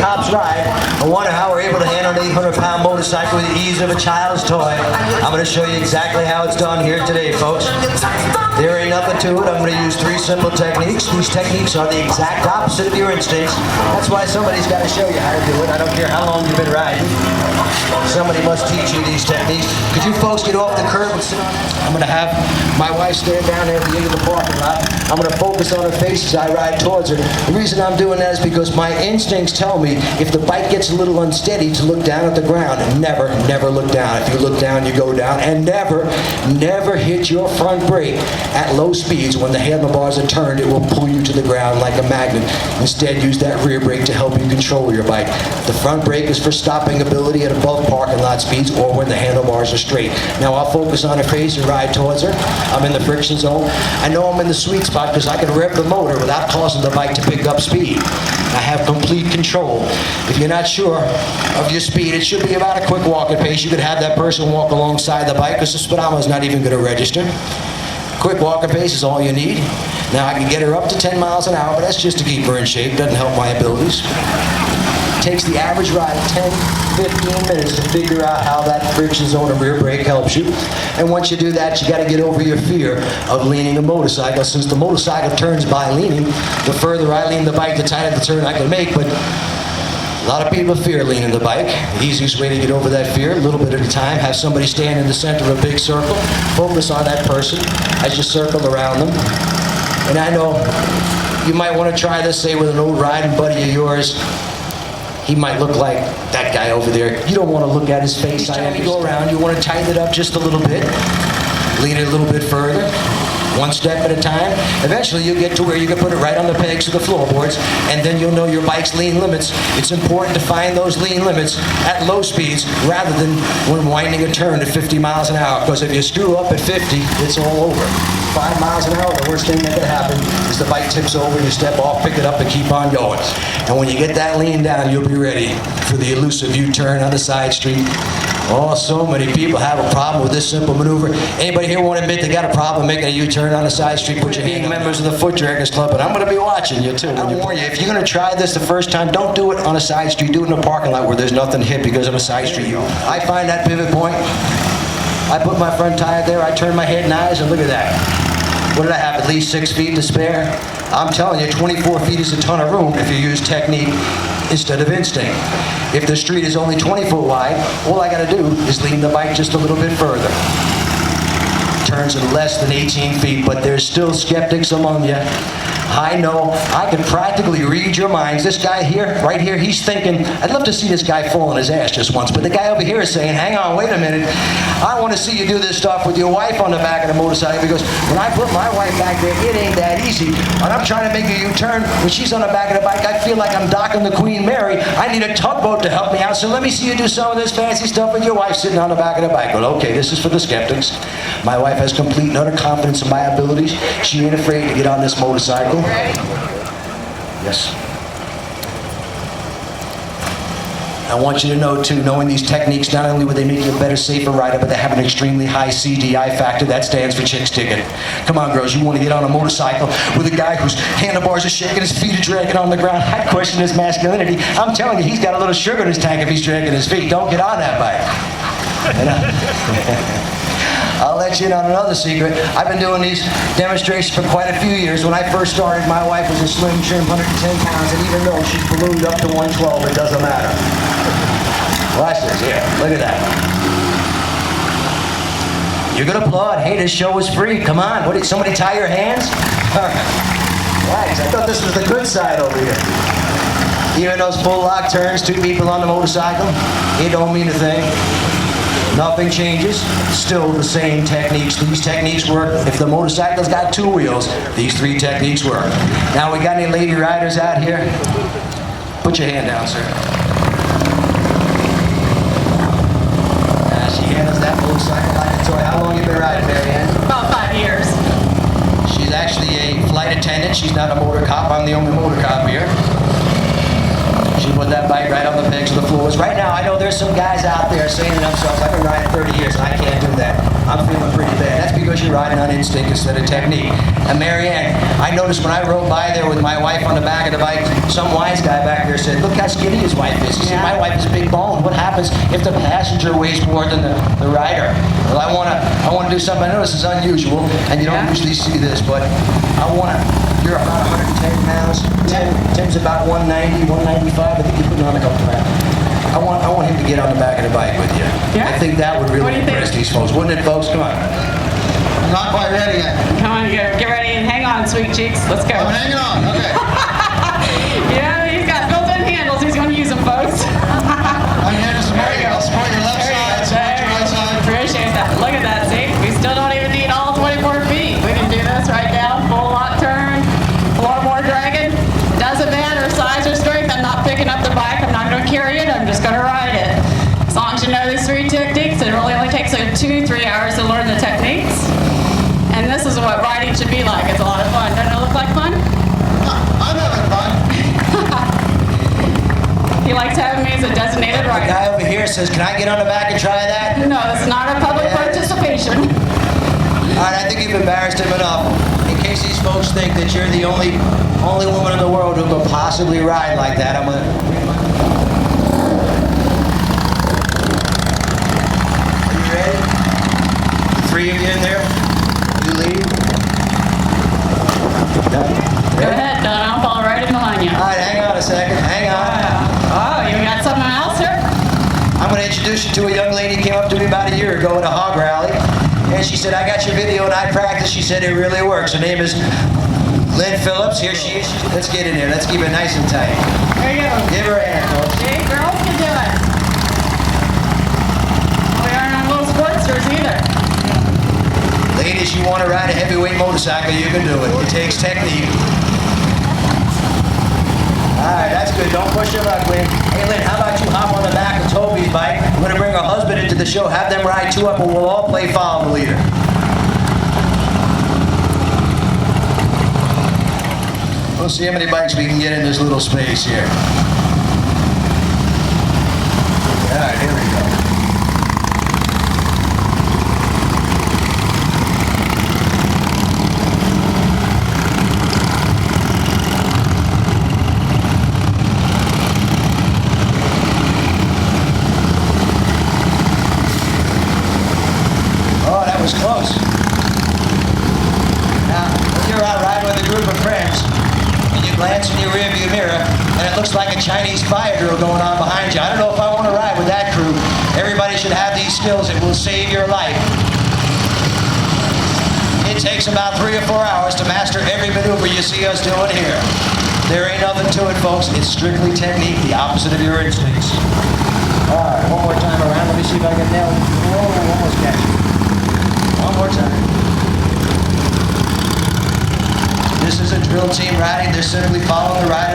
cops ride and wonder how we're able to handle an 800-pound motorcycle with the ease of a child's toy. I'm going to show you exactly how it's done here today, folks. There ain't nothing to it. I'm going to use 3 simple techniques. These techniques are the exact opposite of your instincts. That's why somebody's got to show you how to do it. I don't care how long you've been riding. Somebody must teach you these techniques. Could you folks get off the curb and sit on it? I'm going to have my wife stand down there at the end of the parking lot. I'm going to focus on her face as I ride towards her. The reason I'm doing that is because my instincts tell me if the bike gets a little unsteady to look down at the ground. And never, never look down. If you look down, you go down. And never, never hit your front brake at low speeds. When the handlebars are turned, it will pull you to the ground like a magnet. Instead, use that rear brake to help you control your bike. The front brake is for stopping ability at above parking lot speeds or when the handlebars are straight. Now I'll focus on her face and ride towards her. I'm in the friction zone. I know I'm in the sweet spot because I can rev the motor without causing the bike to pick up speed. I have complete control. If you're not sure of your speed, it should be about a quick walking pace. You could have that person walk alongside the bike because the speedometer is not even going to register. Quick walking pace is all you need. Now I can get her up to 10 miles an hour, but that's just to keep her in shape. Doesn't help my abilities. Takes the average ride 10-15 minutes to figure out how that friction zone and rear brake helps you. And once you do that, you got to get over your fear of leaning a motorcycle. Since the motorcycle turns by leaning, the further I lean the bike, the tighter the turn I can make. But a lot of people fear leaning the bike. The easiest way to get over that fear, a little bit at a time, have somebody stand in the center of a big circle, focus on that person as you circle around them. And I know you might want to try this, say, with an old riding buddy of yours. He might look like that guy over there. You don't want to look at his face. Each time you go around, you want to tighten it up just a little bit. Lean it a little bit further. One step at a time. Eventually you'll get to where you can put it right on the pegs of the floorboards, and then you'll know your bike's lean limits. It's important to find those lean limits at low speeds rather than when winding a turn at 50 miles an hour, because if you screw up at 50, it's all over. 5 miles an hour, the worst thing that could happen is the bike tips over, you step off, pick it up, and keep on going. And when you get that lean down, you'll be ready for the elusive U-turn on the side street. Oh, so many people have a problem with this simple maneuver. Anybody here want to admit they got a problem making a U-turn on the side street? Put your hand. Members of the Foot Draggers Club, and I'm going to be watching you too. I warn you, if you're going to try this the first time, don't do it on a side street. Do it in a parking lot where there's nothing to hit because of a side street. I find that pivot point. I put my front tire there, I turn my head and eyes, and look at that. What did I have, at least 6 feet to spare? I'm telling you, 24 feet is a ton of room if you use technique instead of instinct. If the street is only 20 foot wide, all I gotta do is lean the bike just a little bit further. Turns in less than 18 feet, but there's still skeptics among you. I know, I can practically read your minds. This guy here, right here, he's thinking, I'd love to see this guy fall on his ass just once, but the guy over here is saying, hang on, wait a minute. I want to see you do this stuff with your wife on the back of the motorcycle, because when I put my wife back there, it ain't that easy. When I'm trying to make a U-turn, when she's on the back of the bike, I feel like I'm docking the Queen Mary. I need a tugboat to help me out, so let me see you do some of this fancy stuff with your wife sitting on the back of the bike. Well, okay, this is for the skeptics. My wife has complete and utter confidence in my abilities. She ain't afraid to get on this motorcycle. Yes. I want you to know, too, knowing these techniques, not only will they make you a better, safer rider, but they have an extremely high CDI factor. That stands for chicks digging. Come on, girls, you want to get on a motorcycle with a guy whose handlebars are shaking, his feet are dragging on the ground. I question his masculinity. I'm telling you, he's got a little sugar in his tank if he's dragging his feet. Don't get on that bike. And, I'll let you in on another secret. I've been doing these demonstrations for quite a few years. When I first started, my wife was a slim, trim, 110 pounds, and even though she's ballooned up to 112, it doesn't matter. Watch this here. Look at that. You're gonna applaud. Hey, this show is free. Come on. What did somebody tie your hands? Relax. I thought this was the good side over here. Even those full lock turns, 2 people on the motorcycle, it don't mean a thing. Nothing changes, still the same techniques. These techniques work. If the motorcycle's got 2 wheels, these 3 techniques work. Now, we got any lady riders out here? Put your hand down, sir. She handles that motorcycle like a toy. How long have you been riding, Marianne? About 5 years. She's actually a flight attendant. She's not a motor cop. I'm the only motor cop here. She put that bike right on the pegs of the floors. Right now, I know there's some guys out there saying to themselves, I've been riding 30 years and I can't do that. I'm feeling pretty bad. That's because you're riding on instinct instead of technique. And Marianne, I noticed when I rode by there with my wife on the back of the bike, some wise guy back there said, look how skinny his wife is. He said, my wife is big boned. What happens if the passenger weighs more than the rider? Well, I want to do something. I know this is unusual, and you don't usually see this, but you're about 110 pounds. Tim's about 190, 195. I think you're putting on a couple pounds. I want him to get on the back of the bike with you. Yeah? I think that would really impress these folks. Wouldn't it, folks? Come on. I'm not quite ready yet. Come on, get ready and hang on, sweet cheeks. Let's go. I'm hanging on. Okay. Yeah, he's got built-in handles. He's going to use them, folks. I'm here to support you. I'll support your left side, support your right side. Appreciate that. Look at that. See, we still don't even need all 24 feet. We can do this right down, full lock turn, floorboard dragging. Doesn't matter size or strength. I'm not picking up the bike. I'm not going to carry it. I'm just going to ride it. As long as you know these 3 techniques, it really only takes 2-3 hours to learn the techniques. And this is what riding should be like. It's a lot of fun. Doesn't it look like fun? I'm having fun. He likes having me as a designated The rider. guy over here says, can I get on the back and try that? No, it's not a public participation. All right, I think you've embarrassed him enough. In case these folks think that you're the only woman in the world who could possibly ride like that, I'm gonna... Are you ready? 3 of you in there? You lead? Go ahead, Don. I'll fall right in behind you. All right, hang on a second. Hang on. Oh, you got something else here? I'm going to introduce you to a young lady who came up to me about a year ago at a hog rally. And she said, I got your video and I practiced. She said, it really works. Her name is Lynn Phillips. Here she is. Let's get in there. Let's keep it nice and tight. There you go. Give her a hand, folks. See, girls can do it. We aren't on little sportsters either. Ladies, you want to ride a heavyweight motorcycle, you can do it. It takes technique. All right, that's good. Don't push her up, Lynn. Hey, Lynn, how about you hop on the back of Toby's bike? We're going to bring our husband into the show, have them ride 2 up, and we'll all play follow the leader. We'll see how many bikes we can get in this little space here. All right, here we go. Was close. Now, when you're out riding with a group of friends, and you glance in your rearview mirror, and it looks like a Chinese fire drill going on behind you, I don't know if I want to ride with that crew. Everybody should have these skills. It will save your life. It takes about 3 or 4 hours to master every maneuver you see us doing here. There ain't nothing to it, folks. It's strictly technique, the opposite of your instincts. All right, one more time around. Let me see if I can nail it. Oh, almost catch it. One more time. This is a drill team riding. They're simply following the rider